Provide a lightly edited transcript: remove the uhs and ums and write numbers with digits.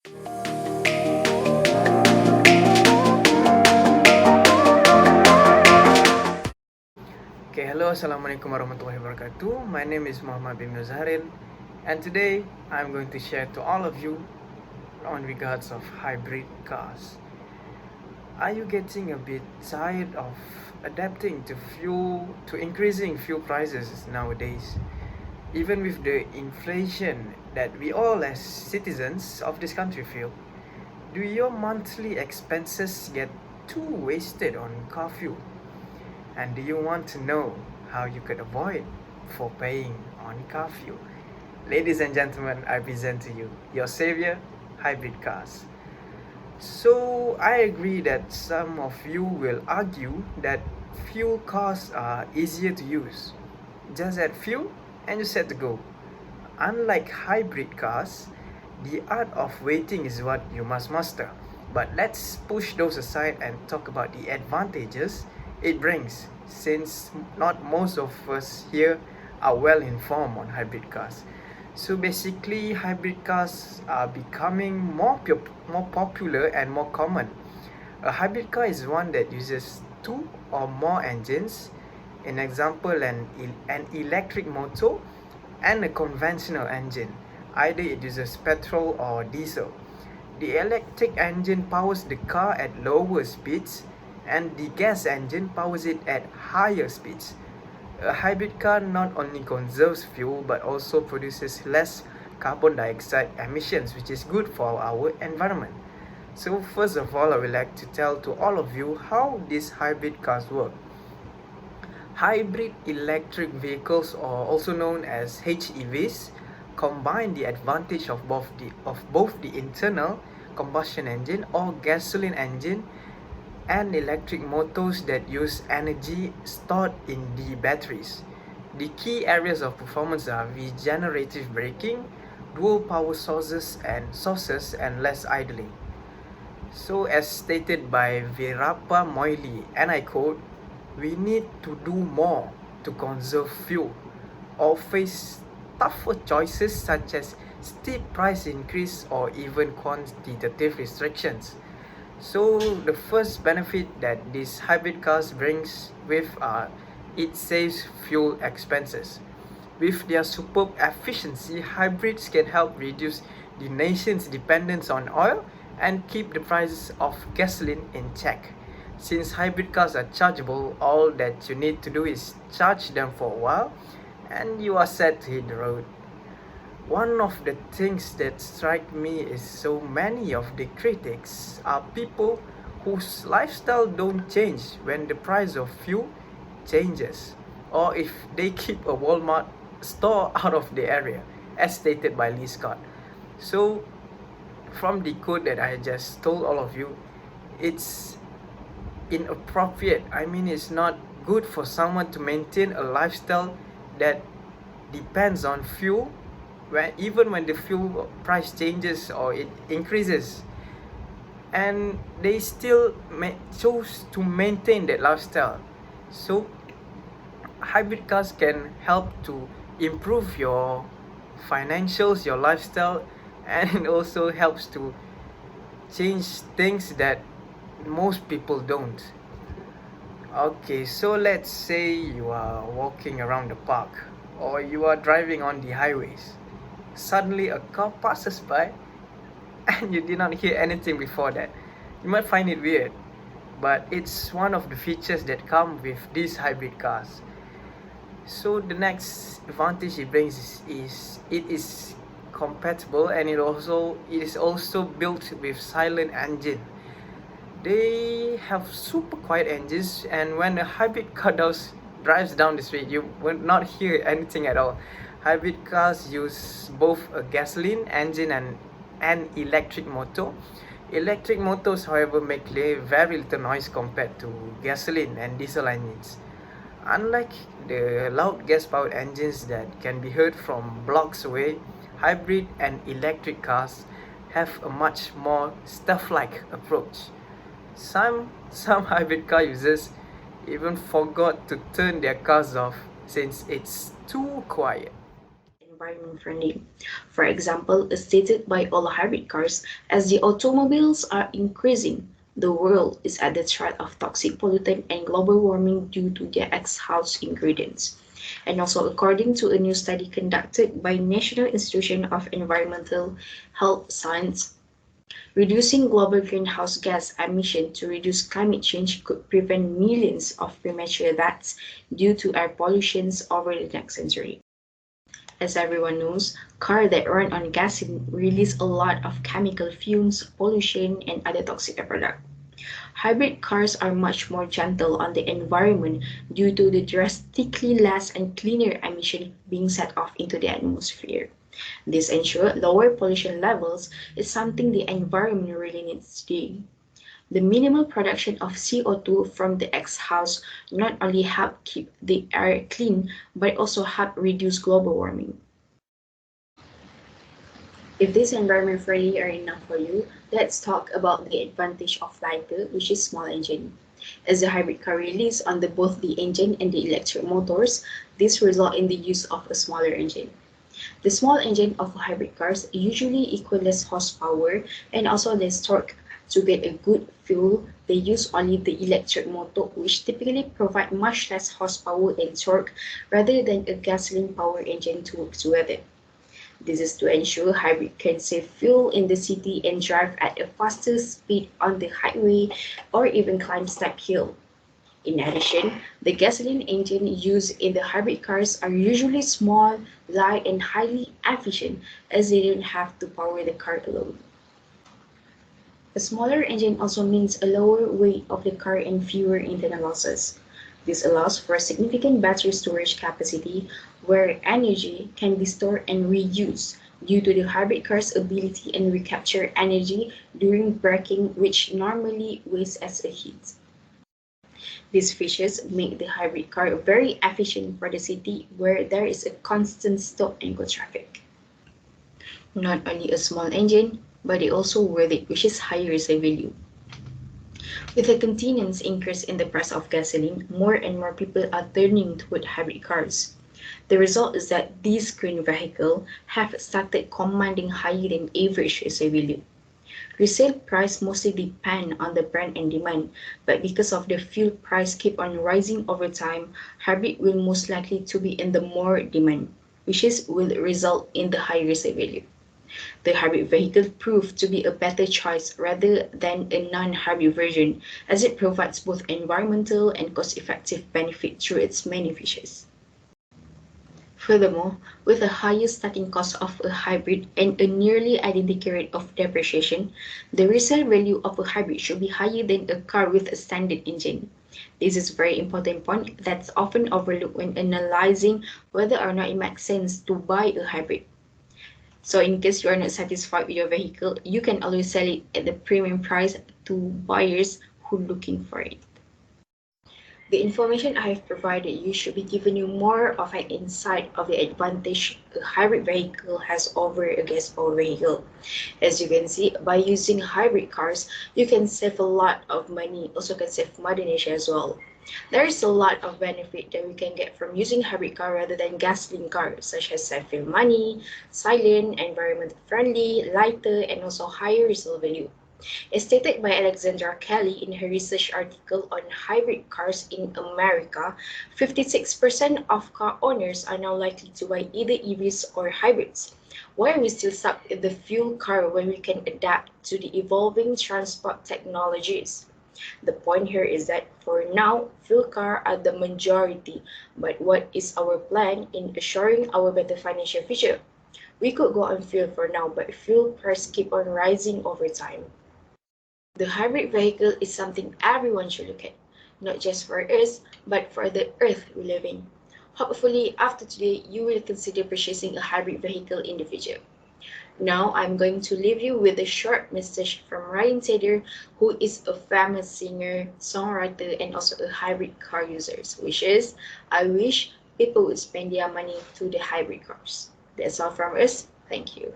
Okay, hello, assalamualaikum warahmatullahi wabarakatuh. My name is Muhammad bin Zaharin, and today I'm going to share to all of you on regards of hybrid cars. Are you getting a bit tired of adapting to increasing fuel prices nowadays? Even with the inflation that we all as citizens of this country feel, do your monthly expenses get too wasted on car fuel? And do you want to know how you could avoid for paying on car fuel? Ladies and gentlemen, I present to you your savior, hybrid cars. So I agree that some of you will argue that fuel cars are easier to use. Just add fuel and you're set to go. Unlike hybrid cars, the art of waiting is what you must master. But let's push those aside and talk about the advantages it brings, since not most of us here are well informed on hybrid cars. So basically, hybrid cars are becoming more popular and more common. A hybrid car is one that uses two or more engines. An example, an electric motor and a conventional engine. Either it uses petrol or diesel. The electric engine powers the car at lower speeds, and the gas engine powers it at higher speeds. A hybrid car not only conserves fuel but also produces less carbon dioxide emissions, which is good for our environment. So first of all, I would like to tell to all of you how these hybrid cars work. Hybrid electric vehicles, or also known as HEVs, combine the advantage of both the internal combustion engine or gasoline engine and electric motors that use energy stored in the batteries. The key areas of performance are regenerative braking, dual power sources and less idling. So as stated by Virapa Moily, and I quote, "We need to do more to conserve fuel or face tougher choices such as steep price increase or even quantitative restrictions." So the first benefit that these hybrid cars brings with are it saves fuel expenses. With their superb efficiency, hybrids can help reduce the nation's dependence on oil and keep the prices of gasoline in check. Since hybrid cars are chargeable, all that you need to do is charge them for a while and you are set to hit the road. One of the things that strike me is so many of the critics are people whose lifestyle don't change when the price of fuel changes, or if they keep a Walmart store out of the area, as stated by Lee Scott. So from the quote that I just told all of you, it's inappropriate. I mean, it's not good for someone to maintain a lifestyle that depends on fuel even when the fuel price changes or it increases, and they still chose to maintain that lifestyle. So hybrid cars can help to improve your financials, your lifestyle, and it also helps to change things that most people don't. Okay, so let's say you are walking around the park or you are driving on the highways. Suddenly a car passes by and you did not hear anything before that. You might find it weird, but it's one of the features that come with these hybrid cars. So the next advantage it brings is it is compatible, and it is also built with silent engine. They have super quiet engines, and when a hybrid car drives down the street, you will not hear anything at all. Hybrid cars use both a gasoline engine and an electric motor. Electric motors, however, make very little noise compared to gasoline and diesel engines. Unlike the loud gas-powered engines that can be heard from blocks away, hybrid and electric cars have a much more stealth-like approach. Some hybrid car users even forgot to turn their cars off since it's too quiet. environment friendly. For example, as stated by all hybrid cars, as the automobiles are increasing, the world is at the threat of toxic pollutant and global warming due to their exhaust ingredients. And also, according to a new study conducted by National Institute of Environmental Health Science, reducing global greenhouse gas emissions to reduce climate change could prevent millions of premature deaths due to air pollution over the next century. As everyone knows, cars that run on gasoline release a lot of chemical fumes, pollution, and other toxic products. Hybrid cars are much more gentle on the environment due to the drastically less and cleaner emission being set off into the atmosphere. This ensures lower pollution levels is something the environment really needs today. The minimal production of CO2 from the exhaust not only help keep the air clean but also help reduce global warming. If this environment friendly are enough for you, let's talk about the advantage of lighter, which is small engine. As the hybrid car relies on both the engine and the electric motors, this result in the use of a smaller engine. The small engine of hybrid cars usually equal less horsepower and also less torque. To get a good fuel, they use only the electric motor, which typically provide much less horsepower and torque rather than a gasoline-powered engine to work together. This is to ensure hybrid can save fuel in the city and drive at a faster speed on the highway or even climb steep hill. In addition, the gasoline engine used in the hybrid cars are usually small, light, and highly efficient as they don't have to power the car alone. A smaller engine also means a lower weight of the car and fewer internal losses. This allows for a significant battery storage capacity where energy can be stored and reused due to the hybrid car's ability and recapture energy during braking, which normally wastes as a heat. These features make the hybrid car very efficient for the city where there is a constant stop and go traffic. Not only a small engine, but it also worth it, which is higher resale value. With a continuous increase in the price of gasoline, more and more people are turning toward hybrid cars. The result is that these green vehicles have started commanding higher than average resale value. Resale price mostly depend on the brand and demand, but because of the fuel price keep on rising over time, hybrid will most likely to be in the more demand, which will result in the higher resale value. The hybrid vehicle proved to be a better choice rather than a non-hybrid version, as it provides both environmental and cost-effective benefit through its many features. Furthermore, with a higher starting cost of a hybrid and a nearly identical rate of depreciation, the resale value of a hybrid should be higher than a car with a standard engine. This is a very important point that's often overlooked when analyzing whether or not it makes sense to buy a hybrid. So in case you are not satisfied with your vehicle, you can always sell it at the premium price to buyers who are looking for it. The information I have provided you should be giving you more of an insight of the advantage a hybrid vehicle has over a gas-powered vehicle. As you can see, by using hybrid cars, you can save a lot of money, also can save Mother Nature as well. There is a lot of benefit that we can get from using hybrid car rather than gasoline cars, such as saving money, silent, environmental friendly, lighter, and also higher resale value. As stated by Alexandra Kelly in her research article on hybrid cars in America, 56% of car owners are now likely to buy either EVs or hybrids. Why are we still stuck in the fuel car when we can adapt to the evolving transport technologies? The point here is that for now, fuel cars are the majority, but what is our plan in assuring our better financial future? We could go on fuel for now, but fuel prices keep on rising over time. The hybrid vehicle is something everyone should look at, not just for us, but for the earth we live in. Hopefully, after today, you will consider purchasing a hybrid vehicle in the future. Now, I'm going to leave you with a short message from Ryan Tedder, who is a famous singer, songwriter, and also a hybrid car user, which is, I wish people would spend their money to the hybrid cars. That's all from us. Thank you.